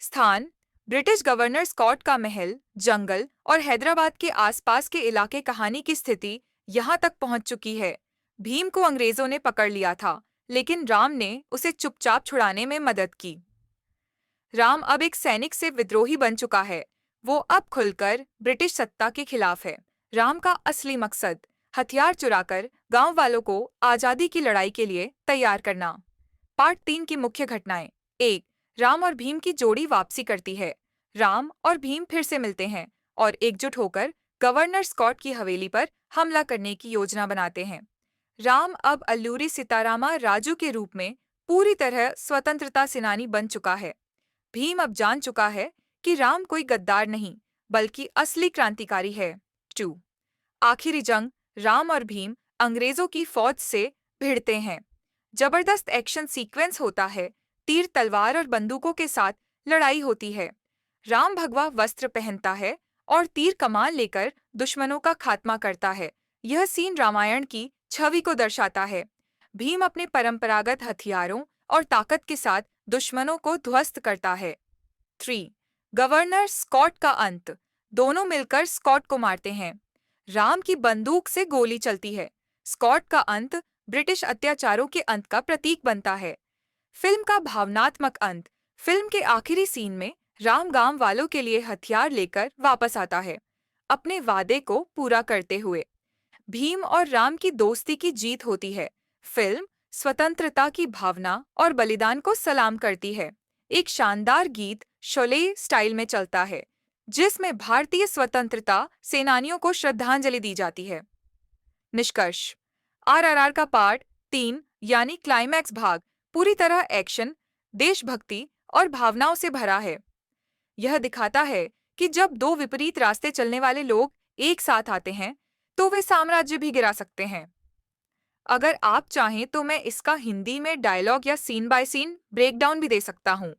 स्थान: British governor Scott का महल, जंगल और हैदराबाद के आसपास के इलाके। कहानी की स्थिति यहाँ तक पहुँच चुकी है। भीम को अंग्रेजों ने पकड़ लिया था, लेकिन राम ने उसे चुपचाप छुड़ाने में मदद की। राम अब एक सैनिक से विद्रोही बन चुका है। वो अब खुलकर ब्रिटिश सत्ता के खिलाफ है। राम का असली मकसद हथियार चुराकर गांव वालों को आजादी की लड़ाई के लिए तैयार करना। पार्ट 3 की मुख्य घटनाएं। 1. राम और भीम की जोड़ी वापसी करती है। राम और भीम फिर से मिलते हैं और एकजुट होकर गवर्नर स्कॉट की हवेली पर हमला करने की योजना बनाते हैं। राम अब अल्लूरी सीतारामा राजू के रूप में पूरी तरह स्वतंत्रता सेनानी बन चुका है। भीम अब जान चुका है कि राम कोई गद्दार नहीं, बल्कि असली क्रांतिकारी है। 2. आखिरी जंग: राम और भीम अंग्रेजों की फौज से भिड़ते हैं। जबरदस्त एक्शन सीक्वेंस होता है। तीर, तलवार और बंदूकों के साथ लड़ाई होती है। राम भगवा वस्त्र पहनता है और तीर कमान लेकर दुश्मनों का खात्मा करता है। यह सीन रामायण की छवि को दर्शाता है। भीम अपने परंपरागत हथियारों और ताकत के साथ दुश्मनों को ध्वस्त करता है। 3. गवर्नर स्कॉट का अंत: दोनों मिलकर स्कॉट को मारते हैं। राम की बंदूक से गोली चलती है। स्कॉट का अंत ब्रिटिश अत्याचारों के अंत का प्रतीक बनता है। फिल्म का भावनात्मक अंत: फिल्म के आखिरी सीन में राम गांव वालों के लिए हथियार लेकर वापस आता है, अपने वादे को पूरा करते हुए। भीम और राम की दोस्ती की जीत होती है। फिल्म स्वतंत्रता की भावना और बलिदान को सलाम करती है। एक शानदार गीत शोले स्टाइल में चलता है, जिसमें भारतीय स्वतंत्रता सेनानियों को श्रद्धांजलि दी जाती है। निष्कर्ष: आरआरआर का पार्ट 3 यानी क्लाइमैक्स भाग पूरी तरह एक्शन, देशभक्ति और भावनाओं से भरा है। यह दिखाता है कि जब दो विपरीत रास्ते चलने वाले लोग एक साथ आते हैं, तो वे साम्राज्य भी गिरा सकते हैं। अगर आप चाहें तो मैं इसका हिंदी में डायलॉग या सीन बाय सीन ब्रेकडाउन भी दे सकता हूँ।